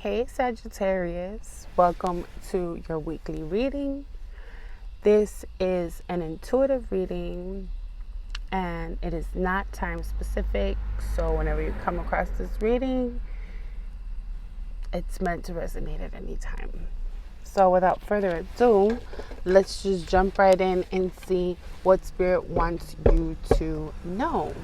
Hey Sagittarius, welcome to your weekly reading. This is an intuitive reading and it is not time specific, so whenever you come across this reading, it's meant to resonate at any time. So without further ado, let's just jump right in and see what Spirit wants you to know.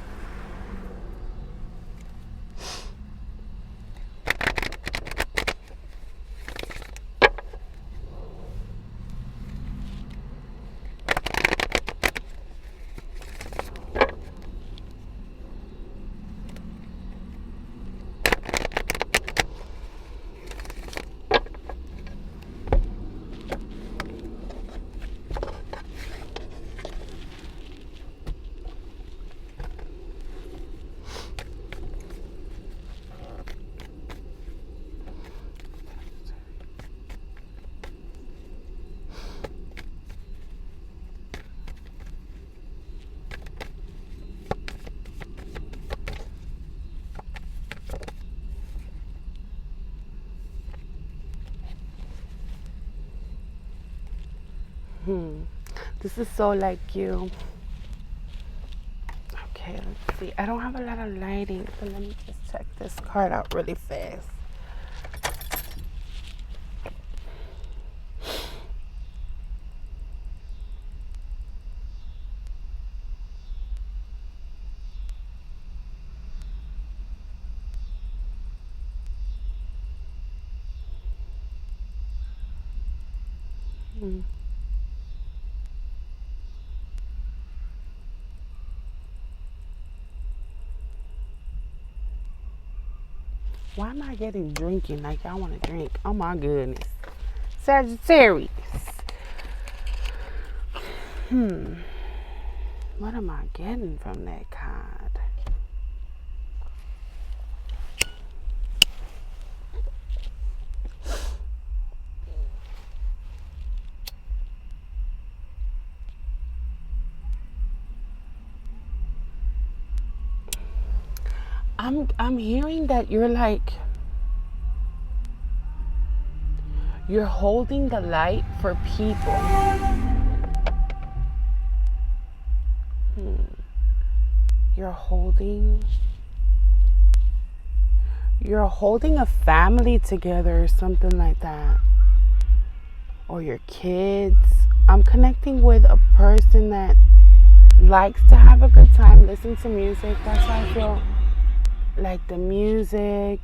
This is so like you. Okay, let's see. I don't have a lot of lighting, so let me just check this card out really fast. Why am I getting drinking like I want to drink? Oh my goodness. Sagittarius. What am I getting from that card? I'm hearing that you're holding the light for people. You're holding a family together or something like that. Or your kids. I'm connecting with a person that likes to have a good time, listen to music. That's how I feel. Like the music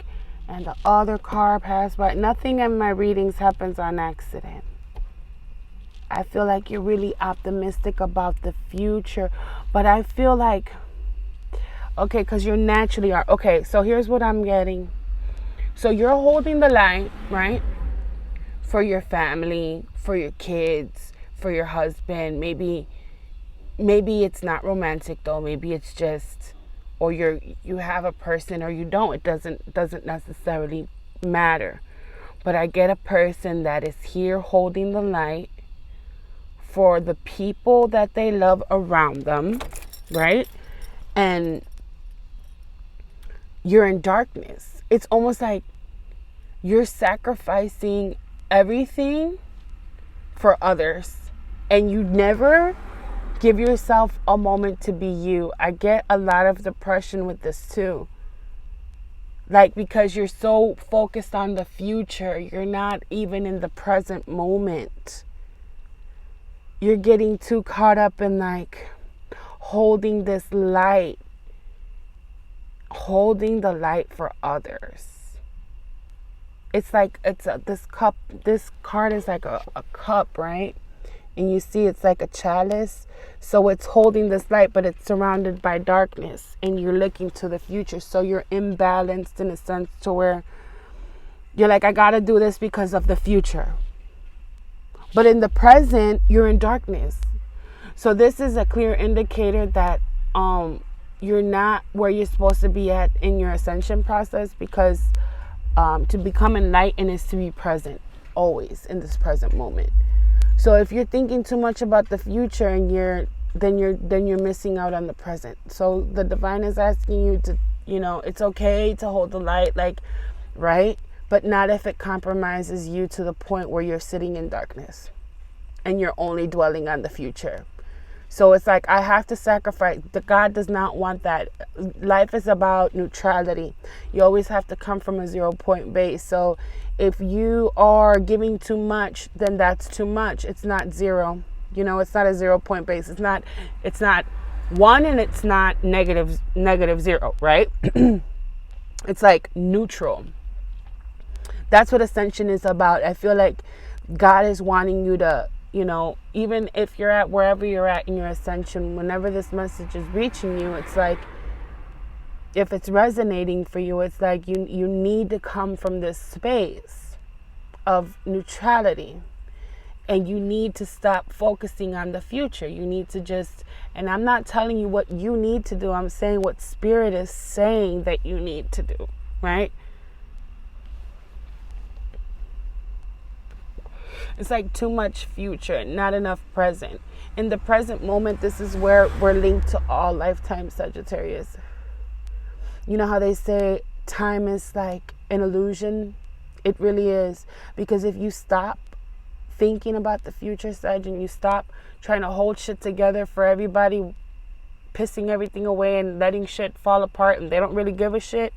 and the other car passed by. Nothing in my readings happens on accident. I feel like you're really optimistic about the future, but I feel like, okay, because you naturally are. Okay, so here's what I'm getting. So you're holding the light, right? For your family, for your kids, for your husband. Maybe it's not romantic though. Maybe it's just, or you have a person or you don't. It doesn't necessarily matter. But I get a person that is here holding the light for the people that they love around them, right? And you're in darkness. It's almost like you're sacrificing everything for others, and you never give yourself a moment to be you. I get a lot of depression with this too. Like, because you're so focused on the future, you're not even in the present moment. You're getting too caught up in like holding this light, holding the light for others. It's like this card is like a cup, right? And you see it's like a chalice. So it's holding this light, but it's surrounded by darkness. And you're looking to the future. So you're imbalanced in a sense to where you're like, I got to do this because of the future. But in the present, you're in darkness. So this is a clear indicator that you're not where you're supposed to be at in your ascension process. Because to become enlightened is to be present always in this present moment. So if you're thinking too much about the future and then you're missing out on the present. So the divine is asking you to, it's okay to hold the light, like, right? but not if it compromises you to the point where you're sitting in darkness and you're only dwelling on the future. So it's like, I have to sacrifice. God does not want that. Life is about neutrality. You always have to come from a 0-point base. So if you are giving too much, then that's too much. It's not zero. It's not a 0-point base. It's not 1 and it's not negative 0, right? It's like neutral. That's what ascension is about. I feel like God is wanting you to, even if you're at wherever you're at in your ascension, whenever this message is reaching you, it's like, if it's resonating for you, it's like you need to come from this space of neutrality, and you need to stop focusing on the future. You need to just, and I'm not telling you what you need to do. I'm saying what Spirit is saying that you need to do, right? It's like too much future, not enough present. In the present moment, this is where we're linked to all lifetime Sagittarius. You know how they say time is like an illusion? It really is. Because if you stop thinking about the future, Sag, and you stop trying to hold shit together for everybody, pissing everything away and letting shit fall apart, and they don't really give a shit,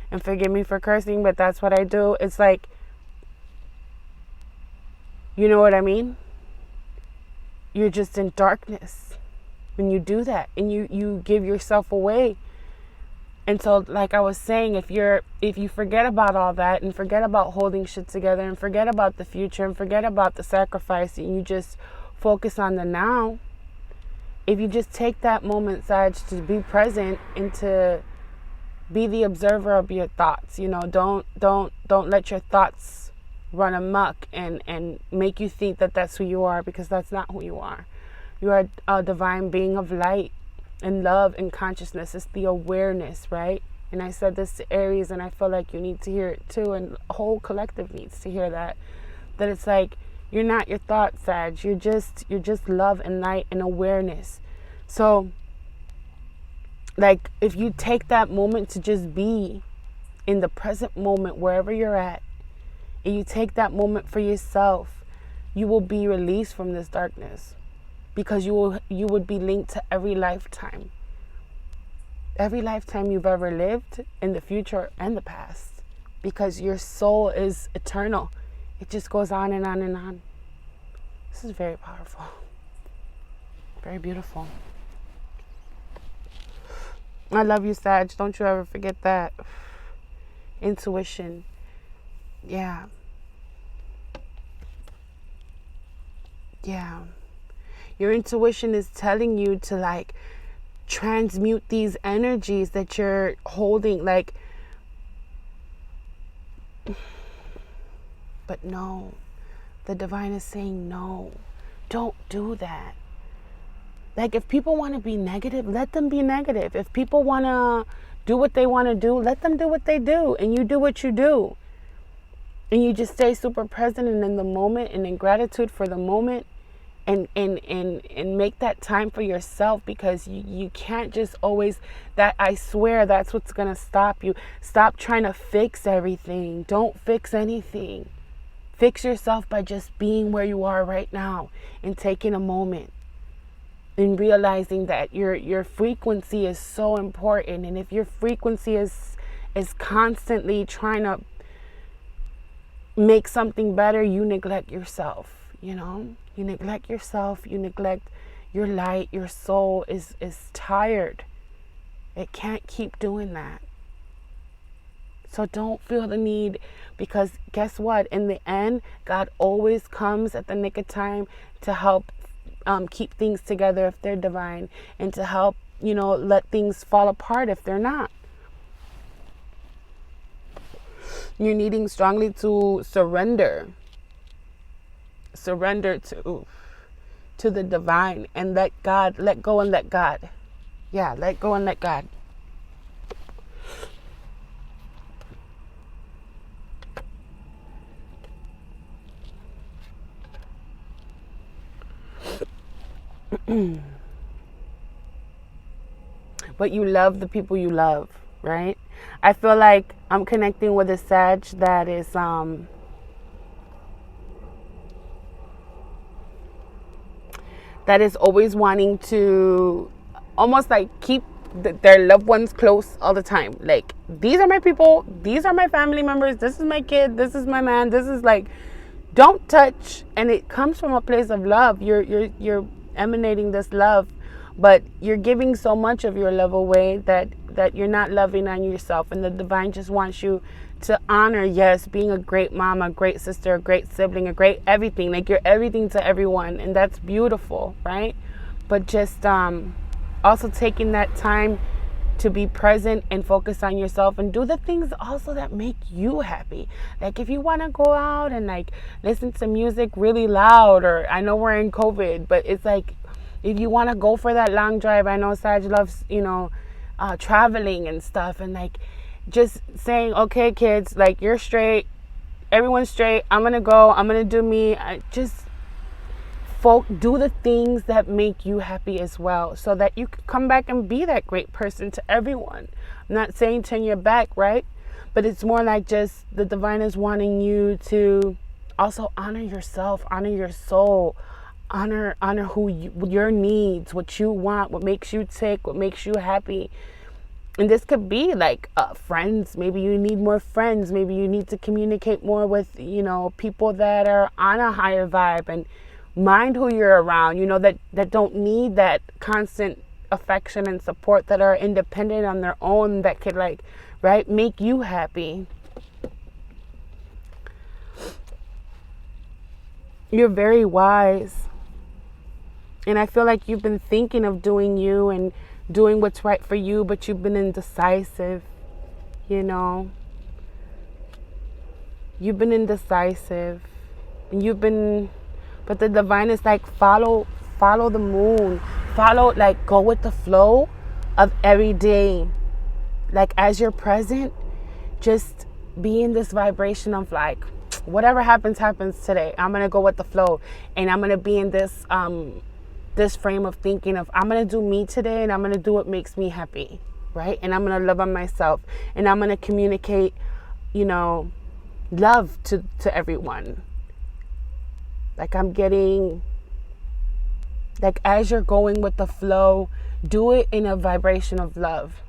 and forgive me for cursing, but that's what I do. It's like, you know what I mean? You're just in darkness when you do that, and you give yourself away. And so, like I was saying, if you forget about all that, and forget about holding shit together, and forget about the future, and forget about the sacrifice, and you just focus on the now, if you just take that moment, Sag, to be present and to be the observer of your thoughts, don't let your thoughts run amok and make you think that that's who you are, because that's not who you are. You are a divine being of light and love and consciousness. It's the awareness, right? And I said this to Aries, and I feel like you need to hear it too, and the whole collective needs to hear that it's like, you're not your thoughts, Sag. You're just love and light and awareness. So like, if you take that moment to just be in the present moment wherever you're at, and you take that moment for yourself, you will be released from this darkness, because you would be linked to every lifetime you've ever lived, in the future and the past, because your soul is eternal. It just goes on and on and on. This is very powerful, very beautiful. I love you, Sag. Don't you ever forget that. Intuition. Yeah. Your intuition is telling you to like transmute these energies that you're holding, like, but no, the divine is saying no, don't do that. Like, if people want to be negative, let them be negative. If people want to do what they want to do, let them do what they do, and you do what you do. And you just stay super present and in the moment and in gratitude for the moment, and make that time for yourself, because you can't just always, that, I swear, that's what's going to stop you. Stop trying to fix everything. Don't fix anything. Fix yourself by just being where you are right now and taking a moment and realizing that your frequency is so important. And if your frequency is constantly trying to make something better, you neglect yourself. You neglect yourself, you neglect your light. Your soul is tired. It can't keep doing that. So don't feel the need, because guess what? In the end, God always comes at the nick of time to help keep things together if they're divine, and to help, let things fall apart if they're not. You're needing strongly to surrender to the divine, and let go and let God. Yeah, let go and let God. But you love the people you love, right? I feel like I'm connecting with a Sag that is always wanting to almost like keep their loved ones close all the time. Like, these are my people, these are my family members, this is my kid, this is my man, this is like, don't touch. And it comes from a place of love. You're emanating this love, but you're giving so much of your love away that you're not loving on yourself. And the divine just wants you to honor, yes, being a great mom, a great sister, a great sibling, a great everything. Like, you're everything to everyone, and that's beautiful, right? But just also taking that time to be present and focus on yourself and do the things also that make you happy. Like, if you want to go out and like listen to music really loud, or I know we're in COVID, but it's like, if you want to go for that long drive, I know Sag loves, traveling and stuff, and like just saying, okay, kids, like, you're straight, everyone's straight, I'm gonna go, I'm gonna do me. Do the things that make you happy as well, so that you can come back and be that great person to everyone. I'm not saying turn your back, right? But it's more like just the divine is wanting you to also honor yourself, honor your soul, honor your needs, what you want, what makes you tick, what makes you happy. And this could be like friends. Maybe you need more friends. Maybe you need to communicate more with, people that are on a higher vibe, and mind who you're around, that don't need that constant affection and support, that are independent on their own, that could make you happy. You're very wise. And I feel like you've been thinking of doing you and doing what's right for you, but you've been indecisive, You've been indecisive. But the divine is like, follow the moon. Go with the flow of every day. Like, as you're present, just be in this vibration of like, whatever happens today. I'm going to go with the flow. And I'm going to be in this frame of thinking of, I'm going to do me today, and I'm going to do what makes me happy, right? And I'm going to love on myself. And I'm going to communicate, love to everyone. Like, as you're going with the flow, do it in a vibration of love.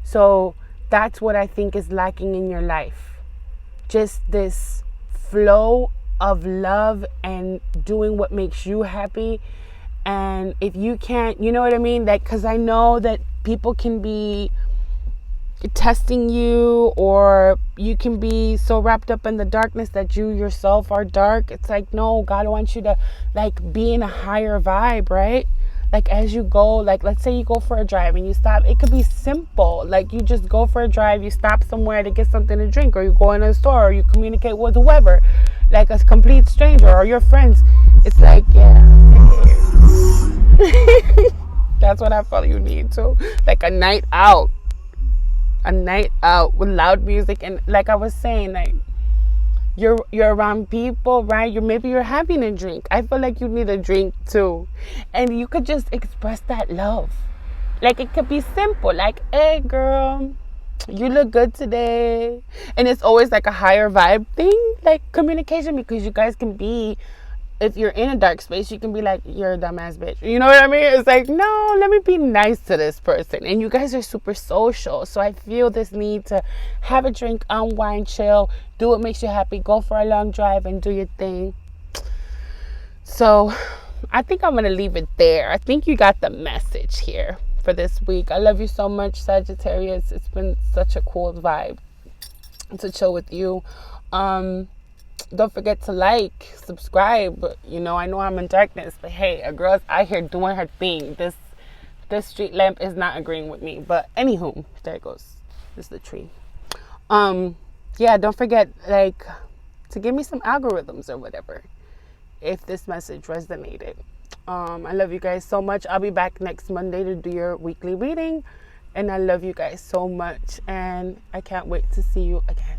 So that's what I think is lacking in your life. Just this flow of love and doing what makes you happy. And if you can't, you know what I mean? Like, because I know that people can be testing you, or you can be so wrapped up in the darkness that you yourself are dark. It's like, no, God wants you to be in a higher vibe, right? Like, as you go, like, let's say you go for a drive and you stop. It could be simple. Like, you just go for a drive, you stop somewhere to get something to drink, or you go in a store, or you communicate with whoever, like a complete stranger or your friends. It's like, yeah. That's what I felt you need too. Like a night out with loud music. And like I was saying, like, you're around people, right? Maybe you're having a drink. I feel like you need a drink too. And you could just express that love. Like, it could be simple. Like, hey girl, you look good today. And it's always like a higher vibe thing, like communication, because you guys can be, if you're in a dark space, you can be like, you're a dumbass bitch. You know what I mean? It's like, no, let me be nice to this person. And you guys are super social. So I feel this need to have a drink, unwind, chill, do what makes you happy, go for a long drive and do your thing. So I think I'm going to leave it there. I think you got the message here for this week. I love you so much, Sagittarius. It's been such a cool vibe to chill with you. Don't forget to like, subscribe. I know I'm in darkness, but hey, a girl's out here doing her thing. This street lamp is not agreeing with me. But anywho, there it goes. This is the tree. Yeah, don't forget, to give me some algorithms or whatever, if this message resonated. I love you guys so much. I'll be back next Monday to do your weekly reading. And I love you guys so much. And I can't wait to see you again.